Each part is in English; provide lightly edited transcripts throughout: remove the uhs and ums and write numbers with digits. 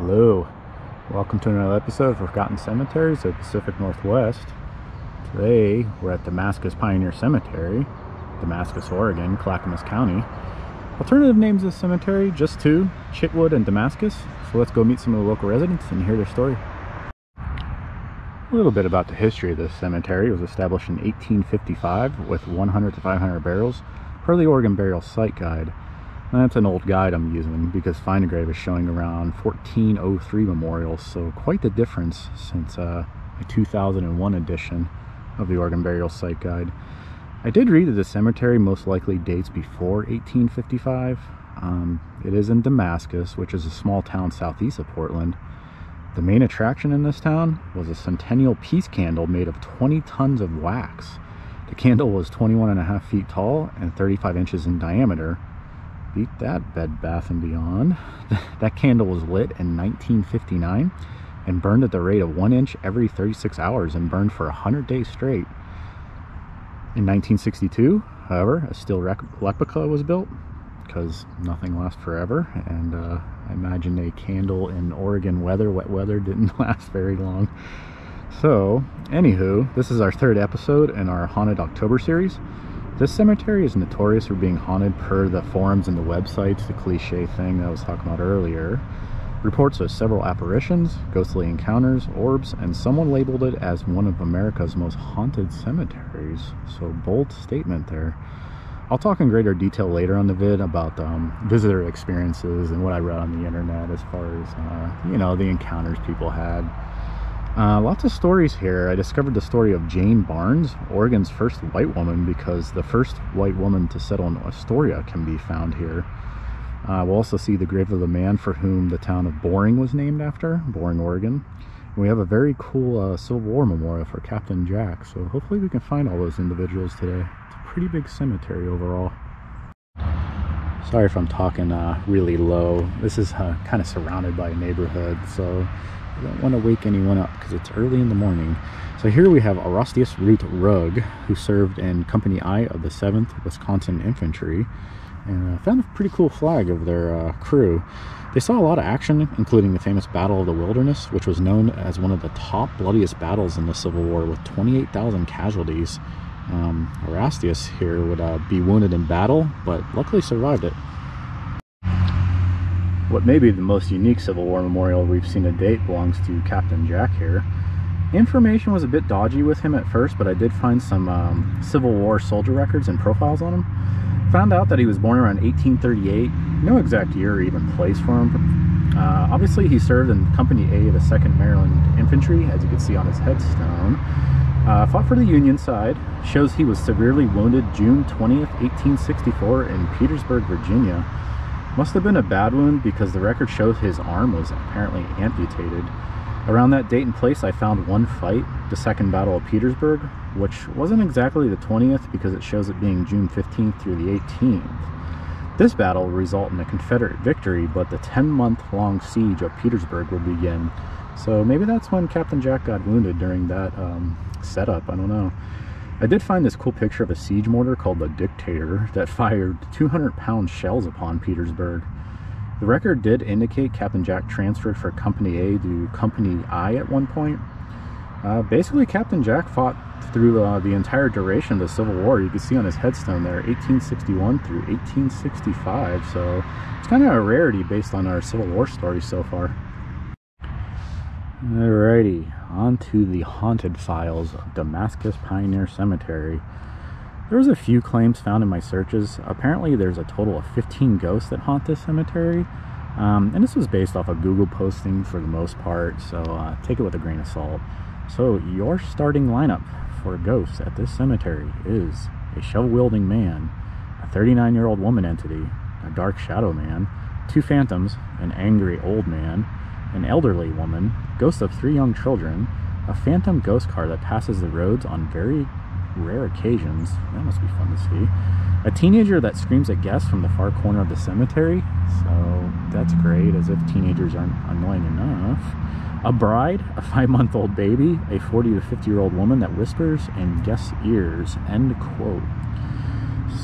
Hello, welcome to another episode of Forgotten Cemeteries of the Pacific Northwest. Today we're at Damascus Pioneer Cemetery, Damascus, Oregon, Clackamas County. Alternative names of the cemetery, just two, Chitwood and Damascus. So let's go meet some of the local residents and hear their story. A little bit about the history of this cemetery. It was established in 1855 with 100 to 500 barrels per the Oregon Burial Site Guide. And that's an old guide I'm using because Find a Grave is showing around 1403 memorials, so quite the difference since a 2001 edition of the Oregon Burial Site Guide. I did read that the cemetery most likely dates before 1855. It is in Damascus, which is a small town southeast of Portland. The main attraction in this town was a centennial peace candle made of 20 tons of wax. The candle was 21.5 feet tall and 35 inches in diameter. Beat that, Bed Bath & Beyond. That candle was lit in 1959 and burned at the rate of 1 inch every 36 hours and burned for 100 days straight. In 1962, however, a steel replica was built because nothing lasts forever, and I imagine a candle in Oregon weather, wet weather, didn't last very long. So, anywho, this is our third episode in our Haunted October series. This cemetery is notorious for being haunted per the forums and the websites, the cliche thing that I was talking about earlier. Reports of several apparitions, ghostly encounters, orbs, and someone labeled it as one of America's most haunted cemeteries. So bold statement there. I'll talk in greater detail later on the vid about visitor experiences and what I read on the internet as far as, the encounters people had. Lots of stories here. I discovered the story of Jane Barnes, Oregon's first white woman, because the first white woman to settle in Astoria can be found here. We'll also see the grave of the man for whom the town of Boring was named after, Boring, Oregon. And we have a very cool Civil War memorial for Captain Jack, so hopefully we can find all those individuals today. It's a pretty big cemetery overall. Sorry if I'm talking really low. This is kind of surrounded by a neighborhood, so I don't want to wake anyone up because it's early in the morning. So here we have Orestes Root Rugg, who served in Company I of the 7th Wisconsin Infantry, and found a pretty cool flag of their crew. They saw a lot of action, including the famous Battle of the Wilderness, which was known as one of the top bloodiest battles in the Civil War with 28,000 casualties. Orestes here would be wounded in battle, but luckily survived it. What may be the most unique Civil War memorial we've seen to date belongs to Captain Jack here. Information was a bit dodgy with him at first, but I did find some Civil War soldier records and profiles on him. Found out that he was born around 1838. No exact year or even place for him. Obviously he served in Company A of the 2nd Maryland Infantry, as you can see on his headstone. Fought for the Union side. Shows he was severely wounded June 20th, 1864 in Petersburg, Virginia. Must have been a bad wound because the record shows his arm was apparently amputated. Around that date and place I found one fight, the Second Battle of Petersburg, which wasn't exactly the 20th because it shows it being June 15th through the 18th. This battle will result in a Confederate victory, but the 10-month-long siege of Petersburg will begin. So maybe that's when Captain Jack got wounded during that setup, I don't know. I did find this cool picture of a siege mortar called the Dictator that fired 200-pound shells upon Petersburg. The record did indicate Captain Jack transferred from Company A to Company I at one point. Basically, Captain Jack fought through the entire duration of the Civil War. You can see on his headstone there, 1861 through 1865, so it's kind of a rarity based on our Civil War stories so far. Alrighty, on to the haunted files of Damascus Pioneer Cemetery. There was a few claims found in my searches. Apparently there's a total of 15 ghosts that haunt this cemetery. And this was based off of Google posting for the most part, so take it with a grain of salt. So your starting lineup for ghosts at this cemetery is a shovel-wielding man, a 39-year-old woman entity, a dark shadow man, 2 phantoms, an angry old man, an elderly woman, ghosts of 3 young children, a phantom ghost car that passes the roads on very rare occasions. That must be fun to see. A teenager that screams at guests from the far corner of the cemetery. So that's great, as if teenagers aren't annoying enough. A bride, a 5-month-old baby, a 40 to 50-year-old woman that whispers in guests' ears. End quote.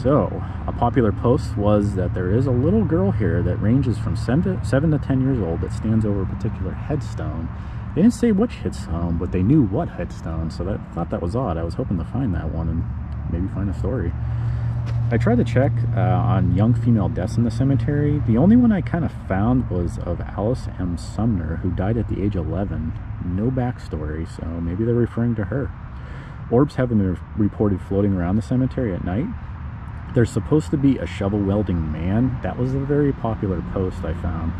So, a popular post was that there is a little girl here that ranges from 7 to 10 years old that stands over a particular headstone. They didn't say which headstone, but they knew what headstone, so I thought that was odd. I was hoping to find that one and maybe find a story. I tried to check on young female deaths in the cemetery. The only one I kind of found was of Alice M. Sumner, who died at the age of 11. No backstory, so maybe they're referring to her. Orbs have been reported floating around the cemetery at night. There's supposed to be a shovel-wielding man. That was a very popular post I found.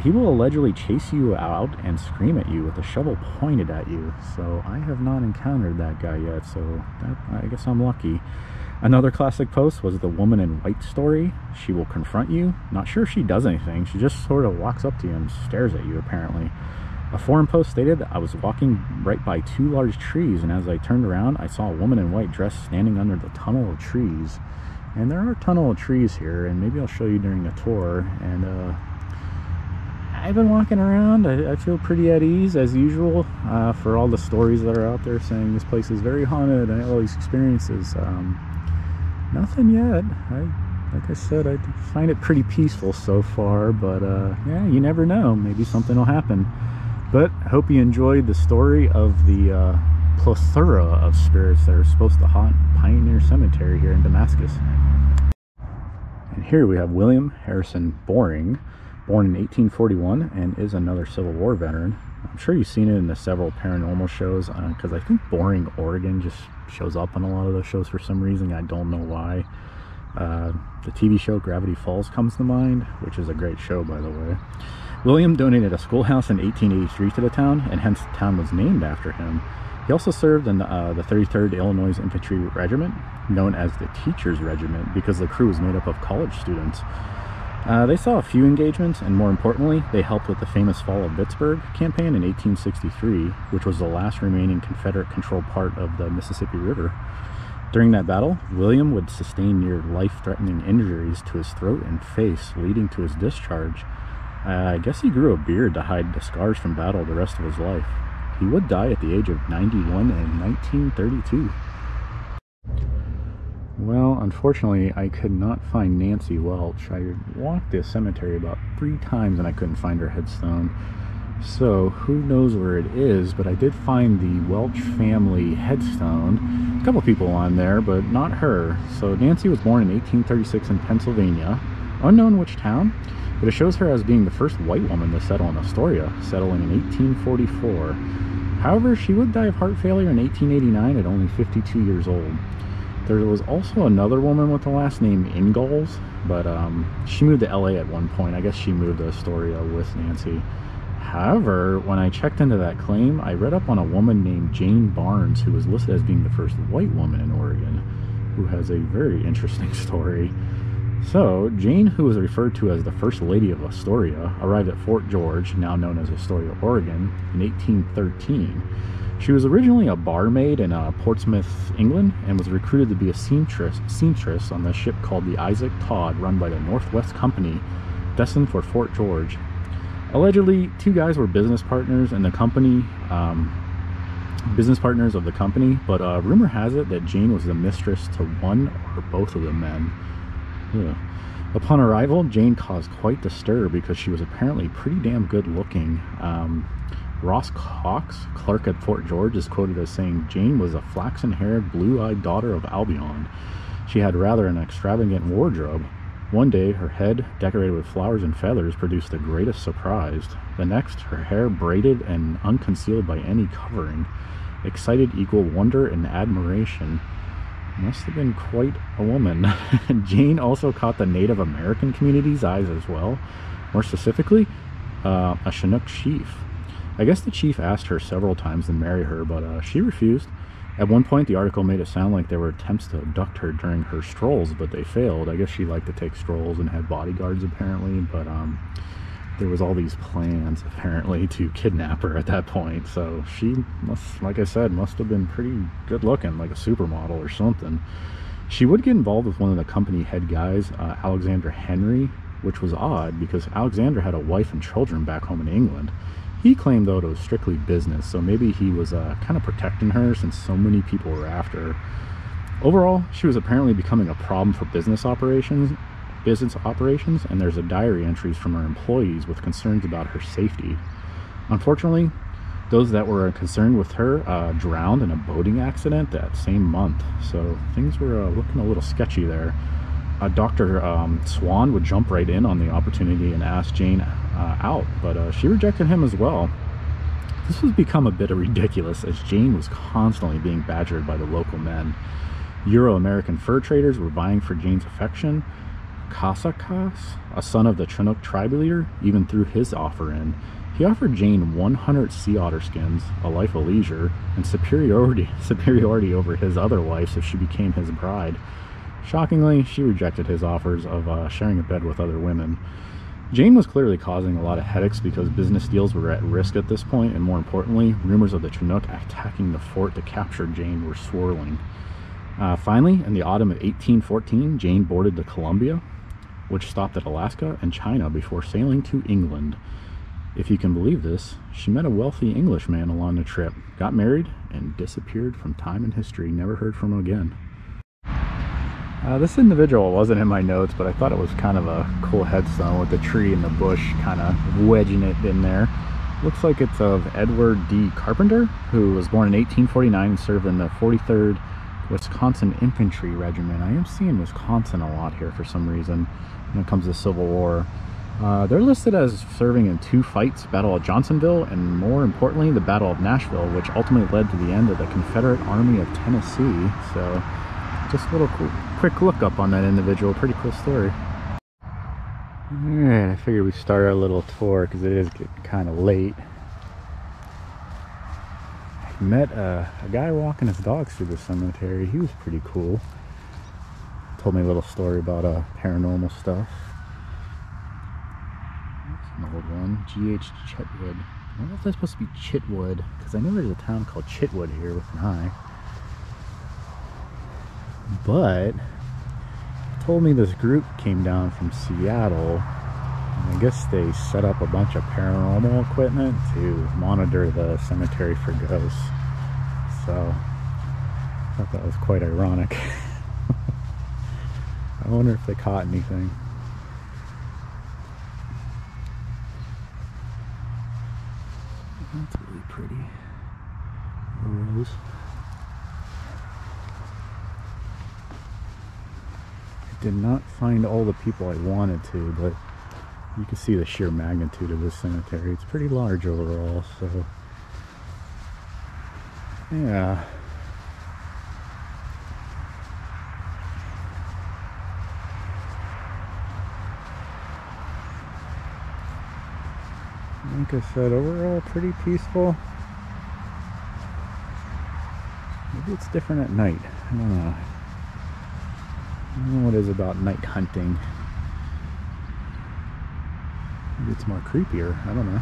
He will allegedly chase you out and scream at you with a shovel pointed at you. So I have not encountered that guy yet, so I guess I'm lucky. Another classic post was the woman in white story. She will confront you. Not sure if she does anything. She just sort of walks up to you and stares at you, apparently. A forum post stated that I was walking right by 2 large trees, and as I turned around, I saw a woman in white dress standing under the tunnel of trees. And there are a tunnel of trees here, and maybe I'll show you during the tour. And I've been walking around. I feel pretty at ease, as usual, for all the stories that are out there saying this place is very haunted and all these experiences. Nothing yet. Like I said, I find it pretty peaceful so far, but yeah, you never know. Maybe something will happen. But I hope you enjoyed the story of the plethora of spirits that are supposed to haunt Pioneer Cemetery here in Damascus. And here we have William Harrison Boring, born in 1841 and is another Civil War veteran. I'm sure you've seen it in the several paranormal shows, because I think Boring, Oregon just shows up on a lot of those shows for some reason. I don't know why. The TV show Gravity Falls comes to mind, which is a great show, by the way. William donated a schoolhouse in 1883 to the town, and hence the town was named after him. He also served in the 33rd Illinois Infantry Regiment, known as the Teachers Regiment, because the crew was made up of college students. They saw a few engagements, and more importantly, they helped with the famous Fall of Vicksburg campaign in 1863, which was the last remaining Confederate-controlled part of the Mississippi River. During that battle, William would sustain near life-threatening injuries to his throat and face, leading to his discharge. I guess he grew a beard to hide the scars from battle the rest of his life. He would die at the age of 91 in 1932. Well, unfortunately, I could not find Nancy Welch. I walked this cemetery about 3 times and I couldn't find her headstone. So, who knows where it is, but I did find the Welch family headstone. A couple people on there, but not her. So, Nancy was born in 1836 in Pennsylvania. Unknown which town, but it shows her as being the first white woman to settle in Astoria, settling in 1844. However, she would die of heart failure in 1889 at only 52 years old. There was also another woman with the last name Ingalls, but she moved to LA at one point. I guess she moved to Astoria with Nancy. However, when I checked into that claim, I read up on a woman named Jane Barnes, who was listed as being the first white woman in Oregon, who has a very interesting story. So, Jane, who was referred to as the First Lady of Astoria, arrived at Fort George, now known as Astoria, Oregon, in 1813. She was originally a barmaid in Portsmouth, England, and was recruited to be a seamstress on the ship called the Isaac Todd, run by the Northwest Company, destined for Fort George. Allegedly, 2 guys were business partners in the company, but rumor has it that Jane was the mistress to one or both of the men. Yeah. Upon arrival, Jane caused quite the stir because she was apparently pretty damn good looking. Ross Cox, clerk at Fort George, is quoted as saying Jane was a flaxen-haired, blue-eyed daughter of Albion. She had rather an extravagant wardrobe. One day, her head, decorated with flowers and feathers, produced the greatest surprise. The next, her hair braided and unconcealed by any covering, excited equal wonder and admiration. Must have been quite a woman. Jane also caught the Native American community's eyes as well. More specifically, a Chinook chief. I guess the chief asked her several times to marry her, but she refused. At one point, the article made it sound like there were attempts to abduct her during her strolls, but they failed. I guess she liked to take strolls and had bodyguards, apparently, but there was all these plans, apparently, to kidnap her at that point. So she must, like I said, must have been pretty good looking, like a supermodel or something. She would get involved with one of the company head guys, Alexander Henry, which was odd because Alexander had a wife and children back home in England. He claimed, though, it was strictly business, so maybe he was kind of protecting her since so many people were after her. Overall, she was apparently becoming a problem for business operations, and there's a diary entries from her employees with concerns about her safety. Unfortunately, those that were concerned with her drowned in a boating accident that same month, so things were looking a little sketchy there. Dr. Swan would jump right in on the opportunity and ask Jane out, but she rejected him as well. This has become a bit ridiculous, as Jane was constantly being badgered by the local men. Euro-American fur traders were vying for Jane's affection. Kasakas, a son of the Chinook tribe leader, even threw his offer in. He offered Jane 100 sea otter skins, a life of leisure, and superiority over his other wives if she became his bride. Shockingly, she rejected his offers of sharing a bed with other women. Jane was clearly causing a lot of headaches because business deals were at risk at this point, and more importantly, rumors of the Chinook attacking the fort to capture Jane were swirling. Finally, in the autumn of 1814, Jane boarded the Columbia, which stopped at Alaska and China before sailing to England. If you can believe this, she met a wealthy Englishman along the trip, got married, and disappeared from time and history, never heard from him again. This individual wasn't in my notes, but I thought it was kind of a cool headstone with the tree and the bush kind of wedging it in there. Looks like it's of Edward D. Carpenter, who was born in 1849 and served in the 43rd Wisconsin Infantry Regiment. I am seeing Wisconsin a lot here for some reason when it comes to Civil War. They're listed as serving in 2 fights, Battle of Johnsonville and, more importantly, the Battle of Nashville, which ultimately led to the end of the Confederate Army of Tennessee. So just a little quick look up on that individual. Pretty cool story. Alright, I figured we'd start our little tour because it is getting kind of late. I met a guy walking his dogs through the cemetery. He was pretty cool. Told me a little story about paranormal stuff. That's an old one. G.H. Chetwood. I don't know if that's supposed to be Chitwood, because I know there's a town called Chitwood here with an I. But told me this group came down from Seattle, and I guess they set up a bunch of paranormal equipment to monitor the cemetery for ghosts. So I thought that was quite ironic. I wonder if they caught anything. That's really pretty. A rose. Did not find all the people I wanted to, but you can see the sheer magnitude of this cemetery. It's pretty large overall, so yeah. Like I said, overall pretty peaceful. Maybe it's different at night. I don't know. I don't know what it is about night hunting. Maybe it's more creepier. I don't know.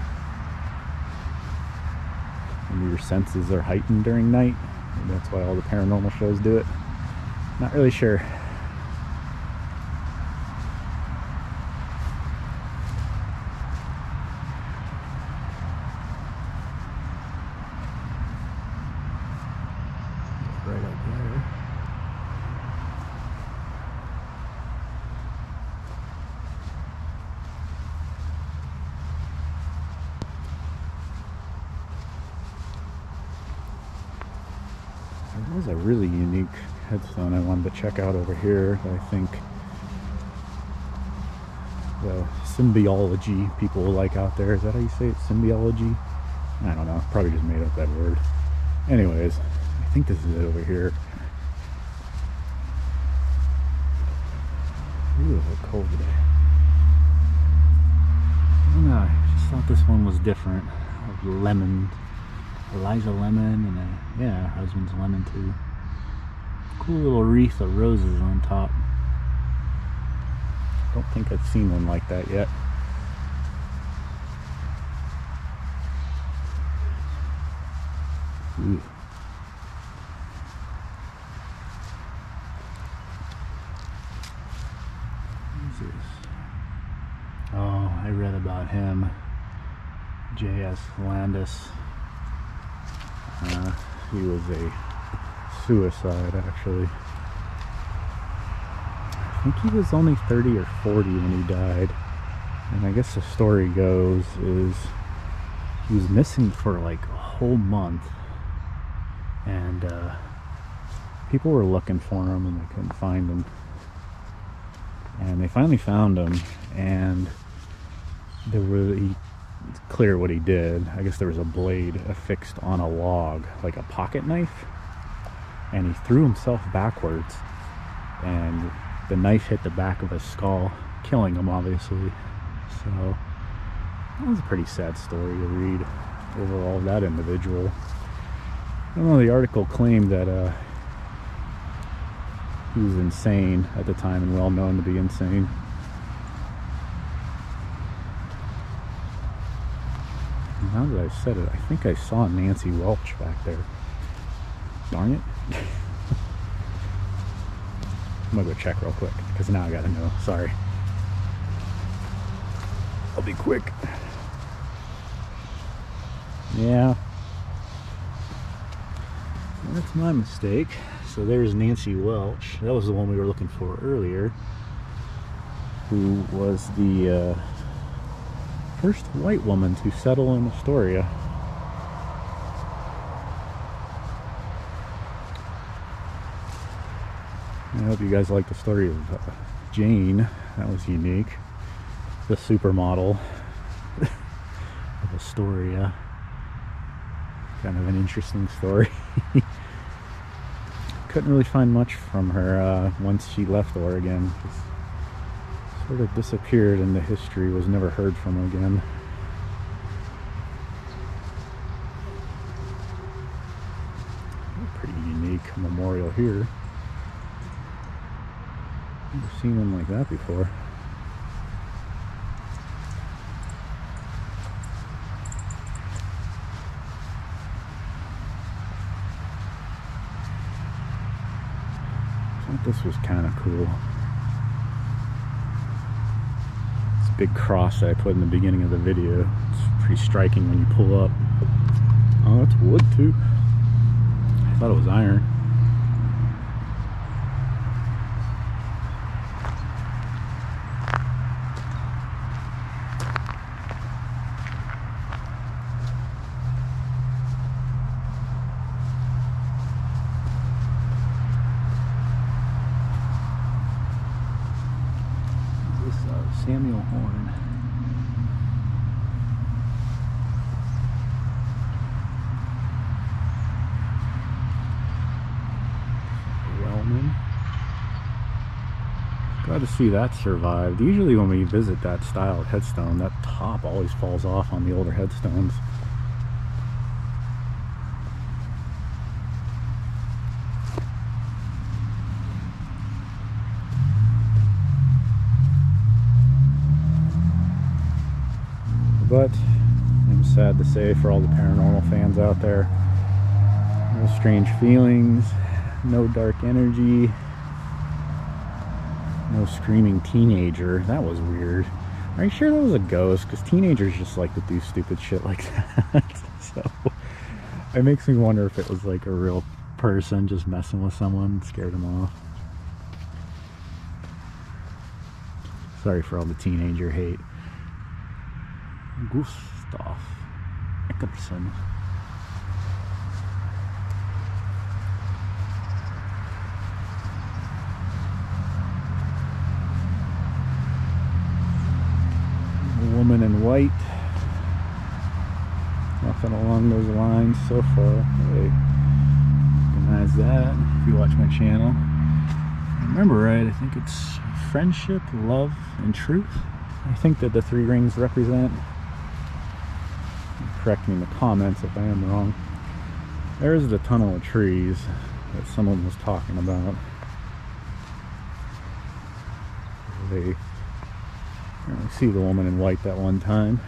Maybe your senses are heightened during night. Maybe that's why all the paranormal shows do it. Not really sure. Right up there. There was a really unique headstone I wanted to check out over here that I think the symbiology people will like out there. Is that how you say it? Symbiology? I don't know. Probably just made up that word. Anyways, I think this is it over here. Ooh, it's cold today. I don't know. I just thought this one was different. Lemon. Eliza Lemon, and yeah, her husband's Lemon too. Cool little wreath of roses on top. Don't think I've seen one like that yet. Ooh. What is this? Oh, I read about him. J.S. Landis. He was a suicide, actually. think he was only 30 or 40 when he died. And I guess the story goes is he was missing for like a whole month, and people were looking for him and they couldn't find him. And they finally found him, and it's clear what he did. I guess there was a blade affixed on a log, like a pocket knife, and he threw himself backwards, and the knife hit the back of his skull, killing him, obviously. So that was a pretty sad story to read overall, that individual. I don't know, the article claimed that he was insane at the time and well known to be insane. Now that I've said it, I think I saw Nancy Welch back there. Darn it. I'm gonna go check real quick, because now I gotta know. Sorry. I'll be quick. Yeah. That's my mistake. So there's Nancy Welch. That was the one we were looking for earlier, who was the first white woman to settle in Astoria. I hope you guys like the story of Jane. That was unique. The supermodel of Astoria. Kind of an interesting story. Couldn't really find much from her once she left Oregon. Just sort of disappeared into history, was never heard from again. Pretty unique memorial here. Never seen one like that before. I thought this was kind of cool. This big cross that I put in the beginning of the video. It's pretty striking when you pull up. Oh, it's wood too. I thought it was iron. Samuel Horn. Wellman. Glad to see that survived. Usually when we visit that style of headstone, that top always falls off on the older headstones. But I'm sad to say, for all the paranormal fans out there, no strange feelings, no dark energy, no screaming teenager. That was weird. Are you sure that was a ghost? Because teenagers just like to do stupid shit like that. So it makes me wonder if it was like a real person just messing with someone and scared them off. Sorry for all the teenager hate. Gustav Eckerson. A woman in white. Nothing along those lines so far. Hey, recognize that if you watch my channel. If I remember right, I think it's friendship, love, and truth. I think that the three rings represent. Correct me in the comments if I am wrong. There's the tunnel of trees that someone was talking about. They see the woman in white that one time.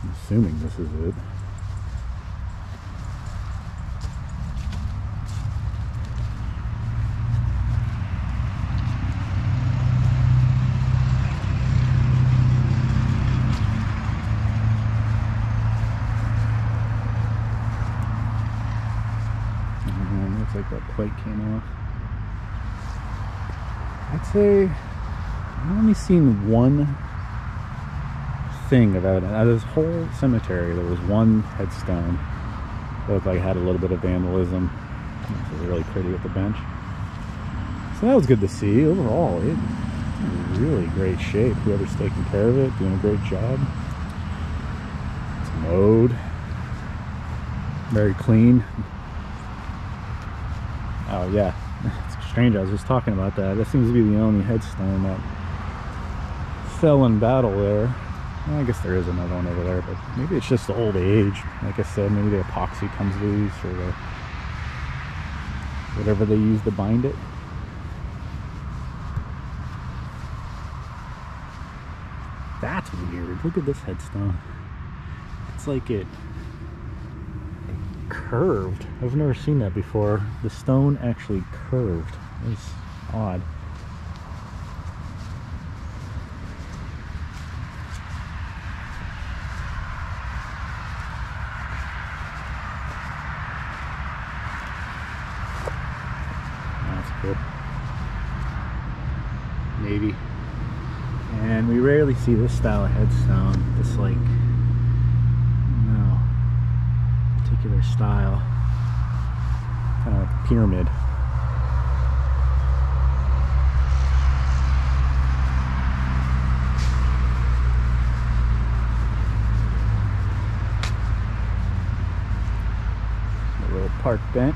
I'm assuming this is it. Looks like that plate came off. I'd say I've only seen one thing about it. Out of this whole cemetery, there was one headstone that looked like it had a little bit of vandalism. It was really pretty with the bench. So that was good to see. Overall, it's in really great shape. Whoever's taking care of it, doing a great job. It's mowed. Very clean. Oh yeah, it's strange. I was just talking about that. That seems to be the only headstone that fell in battle there. Well, I guess there is another one over there, but maybe it's just the old age. Like I said, maybe the epoxy comes loose, or the whatever they use to bind it. That's weird. Look at this headstone. It's like it curved. I've never seen that before. The stone actually curved. It's odd. That's cool. Navy. And we rarely see this style of headstone. This like, no, particular style. Kind of like a pyramid. A little park bench.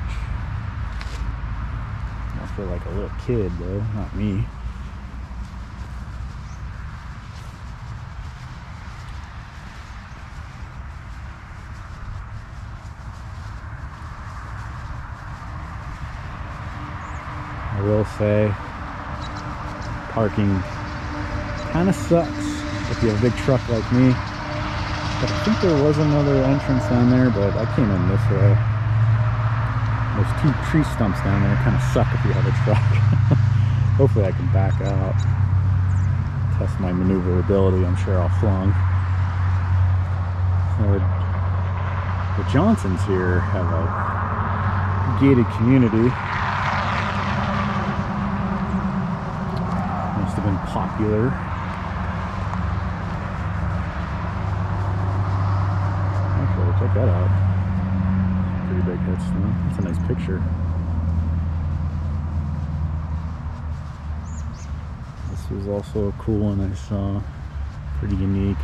I feel like a little kid though, not me. I will say, parking kind of sucks if you have a big truck like me. But I think there was another entrance down there, but I came in this way. There's two tree stumps down there. Kind of suck if you have a truck. Hopefully I can back out. Test my maneuverability. I'm sure I'll flunk. So the Johnsons here have a gated community. Must have been popular. Actually, check that out. Pretty big headstone. That's a nice picture. This was also a cool one I saw. Pretty unique.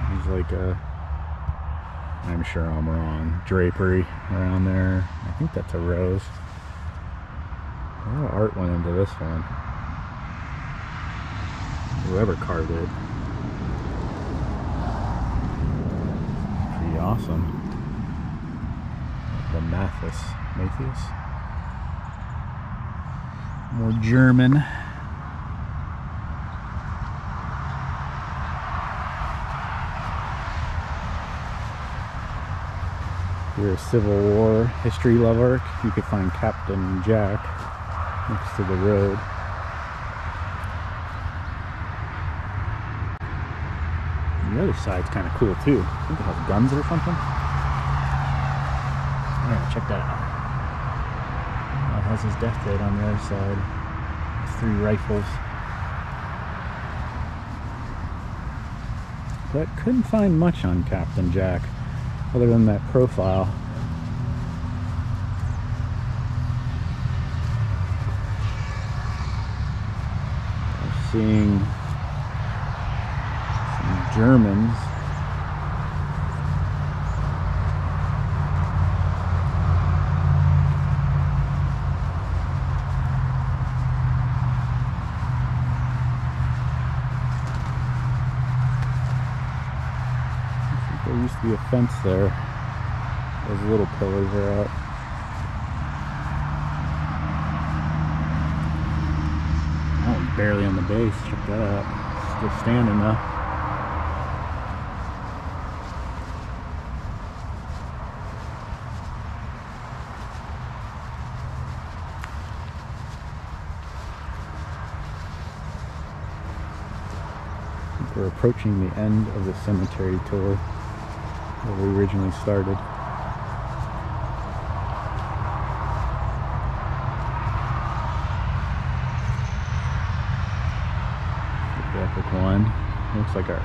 There's like a, I'm sure I'm wrong, drapery around there. I think that's a rose. A lot of art went into this one. Whoever carved it. Pretty awesome. The Matthias. More German. If you're a Civil War history lover, you could find Captain Jack next to the road. And the other side's kind of cool too. I think it has guns or something. Yeah, check that out. It has his death date on the other side. It's 3 rifles. But couldn't find much on Captain Jack other than that profile. Seeing some Germans. I think there used to be a fence there. Those little pillars are out. Barely on the base. Check that out. Still standing though. I think we're approaching the end of the cemetery tour where we originally started. looks like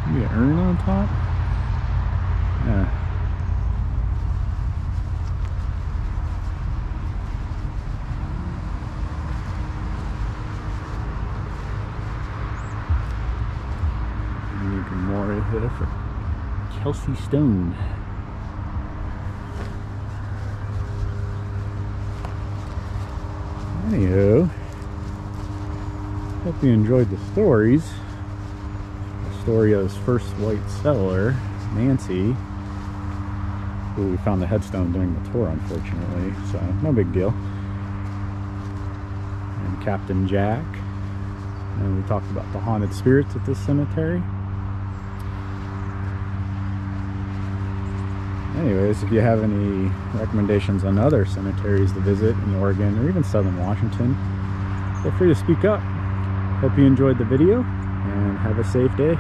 maybe an urn on top. Yeah. Memorial here for Kelsey Stone. Anywho, hope you enjoyed the stories. The story of his first white settler, Nancy, who we found the headstone during the tour, unfortunately, so no big deal. And Captain Jack. And we talked about the haunted spirits at this cemetery. Anyways, if you have any recommendations on other cemeteries to visit in Oregon or even Southern Washington, feel free to speak up. Hope you enjoyed the video and have a safe day.